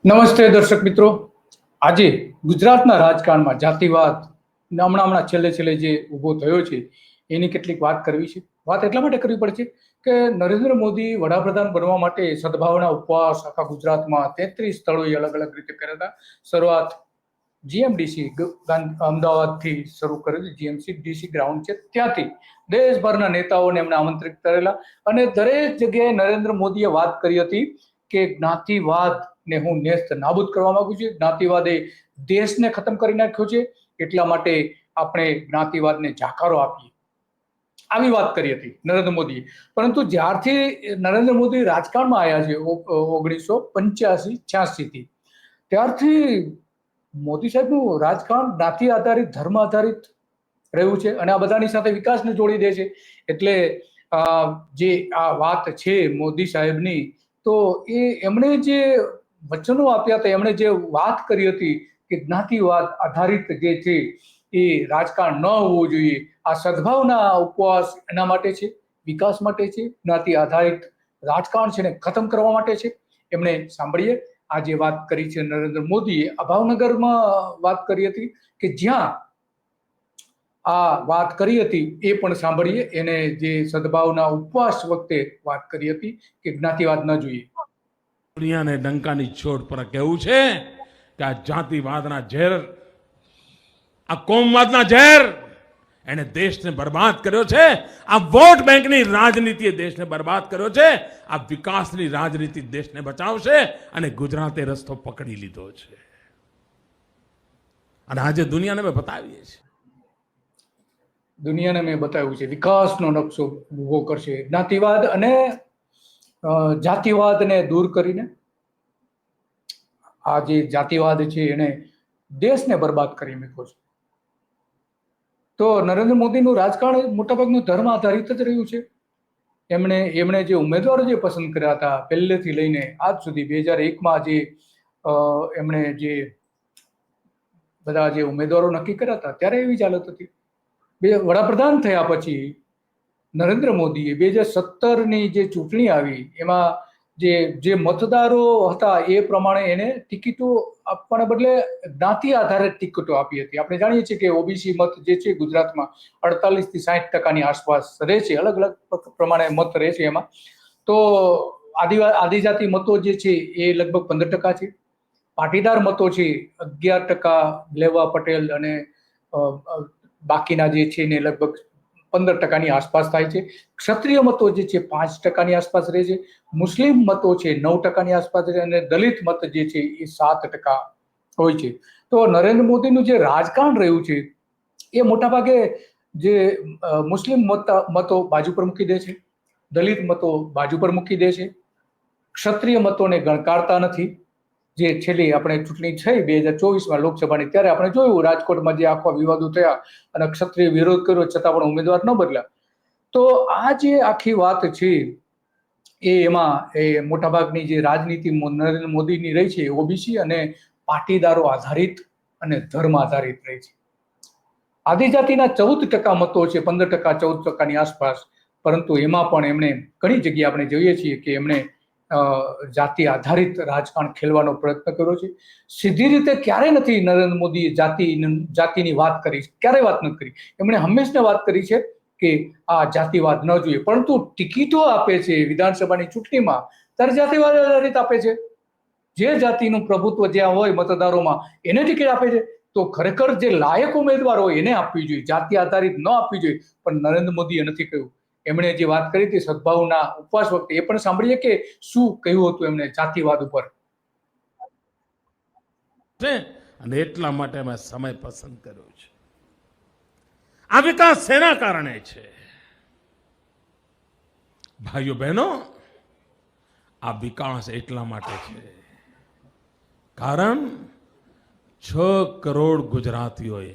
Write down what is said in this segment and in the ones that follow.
નમસ્તે દર્શક મિત્રો. આજે ગુજરાતના રાજકારણમાં જાતિવાદ હમણાં છેલ્લે જે ઊભો થયો છે એની કેટલીક વાત કરવી છે. વાત એટલા માટે કરવી પડશે કે નરેન્દ્ર મોદી વડાપ્રધાન બનવા માટે સદભાવના ઉપવાસ આખા ગુજરાતમાં 33 સ્થળોએ અલગ અલગ રીતે કર્યા હતા. શરૂઆત જીએમડીસી અમદાવાદથી શરૂ કરેલી. જીએમડીસી ગ્રાઉન્ડ છે ત્યાંથી દેશભરના નેતાઓને એમણે આમંત્રિત કરેલા અને દરેક જગ્યાએ નરેન્દ્ર મોદીએ વાત કરી હતી કે જ્ઞાતિવાદ ને હું નેસ્ત નાબૂદ કરવા માંગુ છું. જ્ઞાતિવાદે દેશને ખતમ કરી નાખ્યો છે, એટલા માટે આપણે જ્ઞાતિવાદને જાકારો આપીએ, આવી વાત કરી હતી નરેન્દ્ર મોદીએ. પરંતુ જ્યારથી નરેન્દ્ર મોદી રાજકારણમાં આવ્યા છે 1985-86 થી, ત્યારથી મોદી સાહેબનું રાજકારણ જ્ઞાતિ આધારિત, ધર્મ આધારિત રહ્યું છે અને આ બધાની સાથે વિકાસને જોડી દે છે. એટલે જે આ વાત છે મોદી સાહેબની, તો એમણે જે વચનો આપ્યા હતા, એમણે જે વાત કરી હતી કે જ્ઞાતિવાદ આધારિત જે છે એ રાજકારણ ન હોવું જોઈએ, આ સદભાવના ઉપવાસ એના માટે છે, વિકાસ માટે છે, જ્ઞાતિ આધારિત રાજકારણ છે ને ખતમ કરવા માટે છે. એમણે સાંભળીએ આ જે વાત કરી છે નરેન્દ્ર મોદીએ. આ ભાવનગરમાં વાત કરી હતી કે જ્યાં આ વાત કરી હતી એ પણ સાંભળીએ. એને જે સદભાવના ઉપવાસ વખતે વાત કરી હતી કે જ્ઞાતિવાદ ન જોઈએ. દુનિયાને ડંકાની ચોટ પર કહેવું છે કે આ જાતિવાદના ઝેર, આ કોમવાદના ઝેર એને દેશને બરબાદ કર્યો છે. આ વોટ બેંકની રાજનીતિએ દેશને બરબાદ કર્યો છે. આ વિકાસની રાજનીતિ દેશને બચાવશે અને ગુજરાતે રસ્તો પકડી લીધો છે અને આજે દુનિયાને મેં બતાવીએ છીએ. દુનિયાને મેં બતાવ્યું છે વિકાસનો નકશો ઉભો કરશે. જ્ઞાતિવાદ અને જાતિવાદને દૂર કરીને આ જે જાતિવાદ છે એને દેશને બરબાદ કરી મૂક્યો છે. તો નરેન્દ્ર મોદીનું રાજકારણ મોટાભાગનું ધર્મ આધારિત જ રહ્યું છે. એમણે જે ઉમેદવારો જે પસંદ કર્યા હતા પહેલેથી લઈને આજ સુધી, 2001માં જે એમણે જે બધા જે ઉમેદવારો નક્કી કર્યા હતા ત્યારે એવી જ હાલત હતી. વડાપ્રધાન થયા પછી નરેન્દ્ર મોદીએ 2017ની જે ચૂંટણી આવી એમાં જે મતદારો હતા એ પ્રમાણે એને ટિકિટો આપવાના બદલે જ્ઞાતિ આધારિત ટિકિટો આપી હતી. આપણે જાણીએ છીએ કે ઓબીસી મત જે છે ગુજરાતમાં 48-60% આસપાસ રહે છે. અલગ અલગ પ્રમાણે મત રહે છે એમાં. તો આદિજાતિ મતો જે છે એ લગભગ 15% છે. પાટીદાર મતો છે 11%, લેવા પટેલ અને બાકીના જે છે ને લગભગ 15%ની આસપાસ થાય છે. ક્ષત્રિય મતો જે છે 5%ની આસપાસ રહે છે. મુસ્લિમ મતો છે 9%ની આસપાસ રહે અને દલિત મત જે છે એ 7% હોય છે. તો નરેન્દ્ર મોદીનું જે રાજકારણ રહ્યું છે એ મોટાભાગે જે મુસ્લિમ મતો બાજુ પર મૂકી દે છે, દલિત મતો બાજુ પર મૂકી દે છે, ક્ષત્રિય મતોને ગણકારતા નથી. જે છેલ્લી આપણે ચૂંટણી થઈ 2024માં લોકસભાની, ત્યારે આપણે જોયું રાજકોટમાં જે આખા વિવાદો થયા અને ક્ષત્રિય વિરોધ કર્યો છતાં પણ ઉમેદવાર ન બદલ્યા. તો આ જે આખી વાત છે એમાં મોટાભાગની જે રાજનીતિ નરેન્દ્ર મોદીની રહી છે ઓબીસી અને પાટીદારો આધારિત અને ધર્મ આધારિત રહી છે. આદિજાતિના 14% મતો છે, 15%-14%ની આસપાસ. પરંતુ એમાં પણ એમણે ઘણી જગ્યાએ આપણે જોઈએ છીએ કે એમણે જાતિ આધારિત રાજકારણ ખેલવાનો પ્રયત્ન કર્યો છે. સીધી રીતે ક્યારે નથી નરેન્દ્ર મોદીએ જાતિની વાત કરી, ક્યારેય વાત નથી કરી. એમણે હંમેશા વાત કરી છે કે આ જાતિવાદ ન જોઈએ. પરંતુ ટિકિટો આપે છે વિધાનસભાની ચૂંટણીમાં ત્યારે જાતિવાદ આધારિત આપે છે. જે જાતિનું પ્રભુત્વ જ્યાં હોય મતદારોમાં એને ટિકિટ આપે છે. તો ખરેખર જે લાયક ઉમેદવાર હોય એને આપવી જોઈએ, જાતિ આધારિત ન આપવી જોઈએ. પણ નરેન્દ્ર મોદીએ નથી કહ્યું. એમણે જે વાત કરી હતી સદભાવના ઉપવાસ વખતે, એ પણ સાંભળીએ કે શું કહ્યું હતું એમણે જાતિવાદ ઉપર. અને એટલા માટે મેં સમય પસંદ કર્યો છે. આ વિકાસ શેના કારણે છે ભાઈઓ બહેનો? આ વિકાસ એટલા માટે છે કારણ 6 કરોડ ગુજરાતીઓએ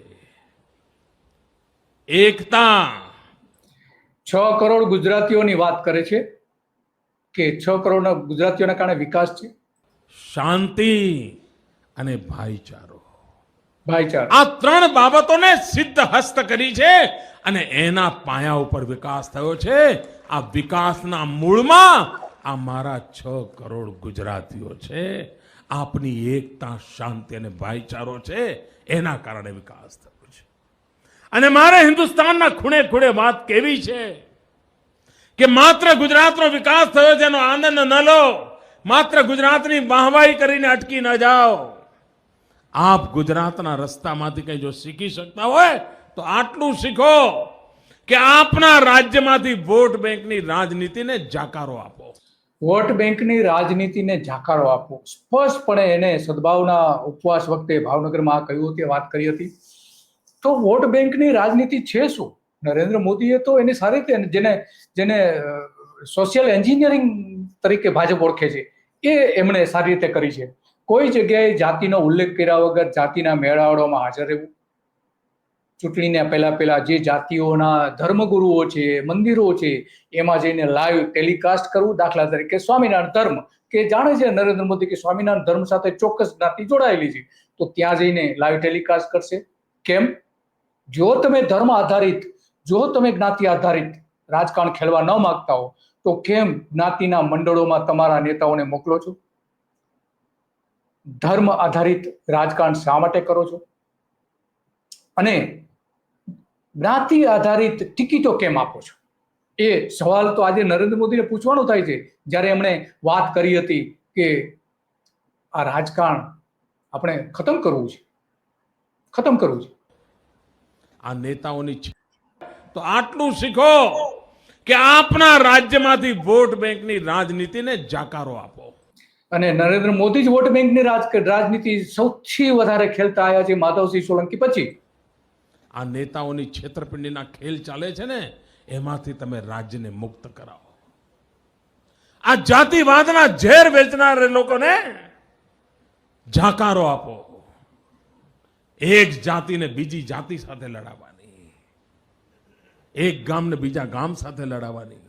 એકતા, 6 કરોડ ગુજરાતીઓની વાત કરે છે કે 6 કરોડ ગુજરાતીઓના કારણે વિકાસ છે, શાંતિ અને ભાઈચારો. ભાઈચારા, આ 3 બાબતોને સિદ્ધ હસ્ત કરી છે અને એના પાયા ઉપર વિકાસ થયો છે. આ વિકાસના મૂળમાં આ મારા 6 કરોડ ગુજરાતીઓ છે. આપની એકતા, શાંતિ અને ભાઈચારો છે, એના કારણે વિકાસ થયો છે. અને મારે હિન્દુસ્તાનના ખૂણે ખૂણે વાત કેવી છે કે માત્ર ગુજરાતનો વિકાસ થયો છે એનો આનંદ ન લો, માત્ર ગુજરાતની વાહવાહી કરીને અટકી ન જાઓ. આપ ગુજરાતના રસ્તામાંથી કંઈ જો શીખી શકતા હોય તો આટલું શીખો કે આપના રાજ્યમાંથી વોટ બેંકની રાજનીતિને જાકારો આપો. વોટ બેંકની રાજનીતિને જાકારો આપવો, સ્પષ્ટપણે એને સદભાવના ઉપવાસ વખતે ભાવનગરમાં કહ્યું તે વાત કરી હતી. તો વોટ બેંકની રાજનીતિ છે શું? નરેન્દ્ર મોદીએ તો એને સારી રીતે જેને સોશિયલ એન્જિનિયરિંગ તરીકે ભાજપ ઓળખે છે એ એમણે સારી રીતે કરી છે. કોઈ જગ્યાએ જાતિનો ઉલ્લેખ કર્યા વગર જાતિના મેળાવડામાં હાજર રહેવું, ચૂંટણીને પહેલા જે જાતિઓના ધર્મગુરુઓ છે, મંદિરો છે, એમાં જઈને લાઈવ ટેલિકાસ્ટ કરવું. દાખલા તરીકે સ્વામિનારાયણ ધર્મ, કે જાણે છે નરેન્દ્ર મોદી કે સ્વામિનારાયણ ધર્મ સાથે ચોક્કસ જ્ઞાતિ જોડાયેલી છે, તો ત્યાં જઈને લાઈવ ટેલિકાસ્ટ કરશે. કેમ? જો તમે ધર્મ આધારિત, જો તમે જ્ઞાતિ આધારિત રાજકારણ ખેલવા ન માંગતા હો તો કેમ જ્ઞાતિના મંડળોમાં તમારા નેતાઓને મોકલો છો? ધર્મ આધારિત રાજકારણ શા માટે કરો છો? અને જ્ઞાતિ આધારિત ટિકિટો કેમ આપો છો? એ સવાલ તો આજે નરેન્દ્ર મોદીને પૂછવાનો થાય છે, જ્યારે એમણે વાત કરી હતી કે આ રાજકારણ આપણે ખતમ કરવું છે. આ નેતાઓની તો આટલું શીખો કે આપના રાજ્યમાંથી વોટ બેંકની રાજનીતિને જાકારો આપો. અને નરેન્દ્ર મોદી જ વોટ બેંકની રાજનીતિ સૌથી વધારે ખેલતા આવ્યા છે માધવસિંહ સોલંકી પછી. આ નેતાઓની છેતરપિંડીના ખેલ ચાલે છે ને, એમાંથી તમે રાજ્યને મુક્ત કરાવો. આ જાતિવાદના ઝેર વેચનાર લોકોને જાકારો આપો. એક જાતિને બીજી જાતિ સાથે લડાવવાની, એક ગામને બીજા ગામ સાથે લડાવવાની,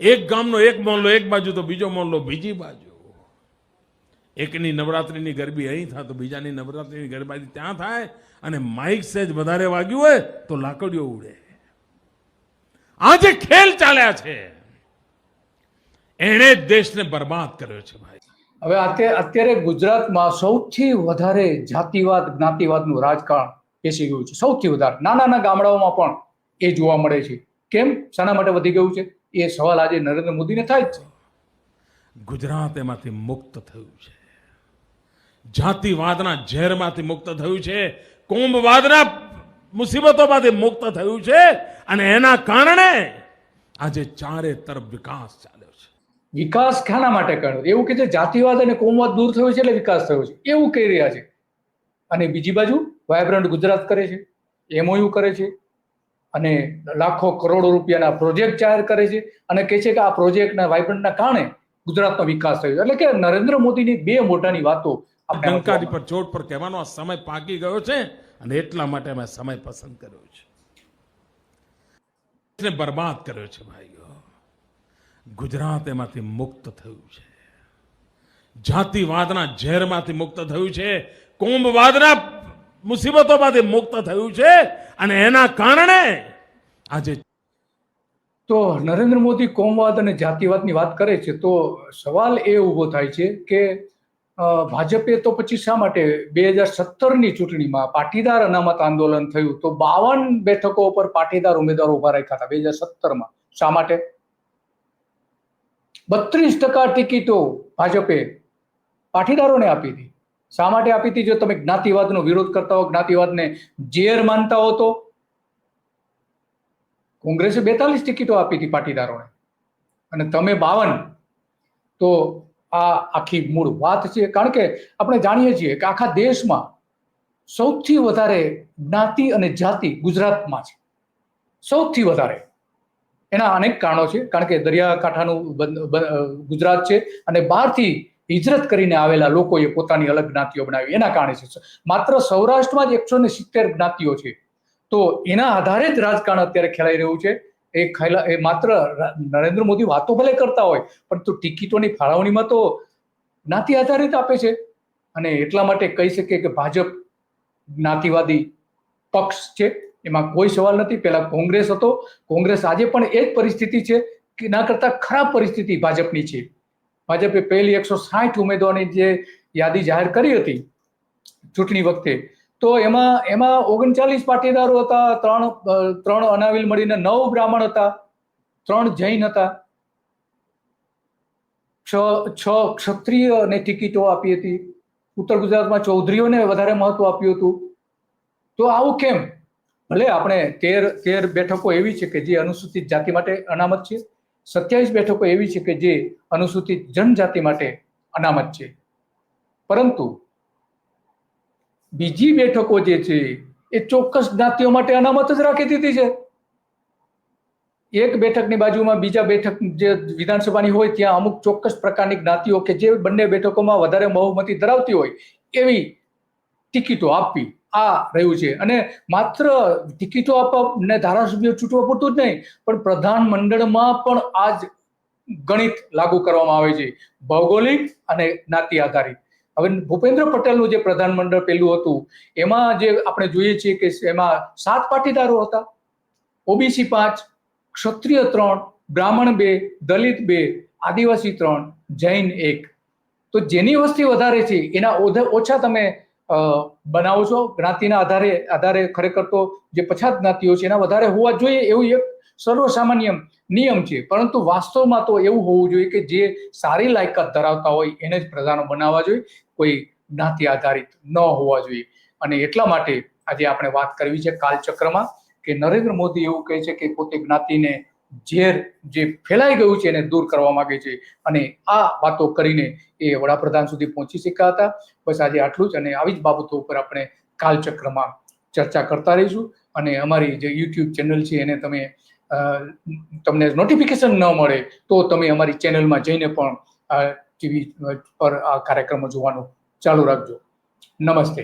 એક ગામનો એક મોહલ્લો એક બાજુ તો બીજો મોહલ્લો બીજી બાજુ. એકની નવરાત્રીની ગરબી અહીં થાય તો બીજાની નવરાત્રીની ગરબી ત્યાં થાય, અને માઇક સેજ વધારે વાગ્યું હોય તો લાકડીઓ ઉડે. આ જે ખેલ ચાલ્યા છે એણે જ દેશને બરબાદ કર્યો છે ભાઈ. હવે અત્યારે ગુજરાતમાં સૌથી વધારે જાતિવાદ, જ્ઞાતિવાદનું રાજકારણ બેસી ગયું છે. સૌથી વધારે નાના ગામડાઓમાં પણ એ જોવા મળે છે. કેમ? શાના માટે વધી ગયું છે? એ સવાલ આજે નરેન્દ્ર મોદીને થાય જ છે. ગુજરાત એમાંથી મુક્ત થયું છે, જાતિવાદના ઝેરમાંથી મુક્ત થયું છે, કોમવાદના મુસીબતોમાંથી મુક્ત થયું છે, અને એના કારણે આજે ચારે તરફ વિકાસ ચાલ્યો છે. વિકાસ ખાના માટે કર્યો? એવું કે જે જાતિવાદ અને કોમવાદ દૂર થયો છે એટલે વિકાસ થયો છે એવું કહી રહ્યા છે. અને બીજી બાજુ વાયબ્રન્ટ ગુજરાત કરે છે, MOU કરે છે, અને લાખો કરોડો રૂપિયાના પ્રોજેક્ટ જાહેર કરે છે, અને કહે છે કે આ પ્રોજેક્ટના વાયબ્રન્ટના કારણે ગુજરાતનો વિકાસ થયો. એટલે કે નરેન્દ્ર મોદીની બે મોટાની વાતો ડંકાની પર ચોટ પર કહેવાનો આ સમય પાકી ગયો છે, અને એટલા માટે મેં સમય પસંદ કર્યો છે. બરબાદ કર્યો છે ભાઈઓ. ગુજરાત એમાંથી મુક્ત થયું છે, જાતિવાદના ઝેરમાંથી મુક્ત થયું છે, કોમવાદના મુસીબતોમાંથી મુક્ત થયું છે, અને એના કારણે આજે તો નરેન્દ્ર મોદી કોમવાદ અને જાતિવાદની વાત કરે છે તો સવાલ એ ઊભો થાય છે કે ભાજપે તો પછી શા માટે 2017ની ચૂંટણીમાં પાટીદાર અનામત આંદોલન થયું તો 52 બેઠકો પર પાટીદાર ઉમેદવારો ઉભા રાખ્યા હતા 2017માં. શા માટે? 32% ટિકિટો ભાજપે પાટીદારોને આપી હતી. શા માટે આપી હતી? જો તમે જ્ઞાતિવાદનો વિરોધ કરતા હો, જ્ઞાતિવાદને ઝેર માનતા હો તો કોંગ્રેસે 42 ટિકિટો આપી હતી પાટીદારોને, અને તમે 52. તો આ આખી મૂળ વાત છે. કારણ કે આપણે જાણીએ છીએ કે આખા દેશમાં સૌથી વધારે જ્ઞાતિ અને જાતિ ગુજરાતમાં છે, સૌથી વધારે. એના અનેક કારણો છે, કારણ કે દરિયાકાંઠાનું ગુજરાત છે, અને બહારથી હિજરત કરીને આવેલા લોકોએ પોતાની અલગ જ્ઞાતિઓ બનાવી, એના કારણે છે. માત્ર સૌરાષ્ટ્રમાં જ 170 જ્ઞાતિઓ છે, તો એના આધારે જ રાજકારણ અત્યારે ખેલાઈ રહ્યું છે. એ માત્ર નરેન્દ્ર મોદી વાતો ભલે કરતા હોય, પરંતુ ટિકિટોની ફાળવણીમાં તો જ્ઞાતિ આધારિત આપે છે. અને એટલા માટે કહી શકીએ કે ભાજપ જ્ઞાતિવાદી પક્ષ છે, એમાં કોઈ સવાલ નથી. પહેલા કોંગ્રેસ હતો, કોંગ્રેસ આજે પણ એ જ પરિસ્થિતિ છે કે ના કરતા ખરાબ પરિસ્થિતિ ભાજપની છે. ભાજપે પહેલી 160 ઉમેદવારની જે યાદી જાહેર કરી હતી ચૂંટણી વખતે, તો એમાં 39 પાટીદારો હતા, 3 અનાવિલ મળીને 9 બ્રાહ્મણ હતા, 3 જૈન હતા, 6 ક્ષત્રિયને ટિકિટો આપી હતી. ઉત્તર ગુજરાતમાં ચૌધરીઓને વધારે મહત્વ આપ્યું હતું. તો આવું કેમ? ભલે આપણે 13 બેઠકો એવી છે કે જે અનુસૂચિત જાતિ માટે અનામત છે, 27 બેઠકો એવી છે કે જે અનુસૂચિત જનજાતિ માટે અનામત છે, પરંતુ બીજી બેઠકો જે છે એ ચોક્કસ જ્ઞાતિઓ માટે અનામત જ રાખી દીધી છે. એક બેઠકની બાજુમાં બીજા બેઠક જે વિધાનસભાની હોય ત્યાં અમુક ચોક્કસ પ્રકારની જ્ઞાતિઓ કે જે બંને બેઠકોમાં વધારે બહુમતી ધરાવતી હોય એવી ટિકિટો આપવી, આ રહ્યું છે. અને માત્ર ટિકિટો આપવા ને ધારાસભ્યો ચૂંટવા પૂરતું જ નહીં, પણ પ્રધાનમંડળમાં પણ આ જ ગણિત લાગુ કરવામાં આવે છે, ભૌગોલિક અને જ્ઞાતિ આધારિત. હવે ભૂપેન્દ્ર પટેલનું જે પ્રધાનમંડળ પેલું હતું એમાં જે આપણે જોઈએ છીએ કે એમાં 7 પાટીદારો હતા, ઓબીસી 5, ક્ષત્રિય 3, બ્રાહ્મણ 2, દલિત 2, આદિવાસી 3, જૈન 1. તો જેની વસ્તી વધારે છે એના ઓછા તમે બનાવો છો. જ્ઞાતિના આધારે ખરેખર તો જે પછાત જ્ઞાતિઓ છે એના વધારે હોવા જોઈએ એવું એક સર્વસામાન્ય નિયમ છે, પરંતુ વાસ્તવમાં તો એવું હોવું જોઈએ કે જે સારી લાયકાત ધરાવતા હોય એને જ પ્રધાનો બનાવવા જોઈએ, કોઈ જ્ઞાતિ આધારિત ન હોવા જોઈએ. અને એટલા માટે આજે આપણે વાત કરવી છે કાલચક્રમાં, કે નરેન્દ્ર મોદી એવું કહે છે કે પોતે જ્ઞાતિને ઝેર જે ફેલાઈ ગયું છે એને દૂર કરવા માંગે છે, અને આ વાતો કરીને એ વડાપ્રધાન સુધી પહોંચી શક્યા હતા. બસ આજે આટલું જ, અને આવી જ બાબતો ઉપર આપણે કાલચક્રમાં ચર્ચા કરતા રહીશું. અને અમારી જે યુટ્યુબ ચેનલ છે એને તમને નોટિફિકેશન ન મળે તો તમે અમારી ચેનલમાં જઈને પણ ટીવી પર આ કાર્યક્રમો જોવાનું ચાલુ રાખજો. નમસ્તે.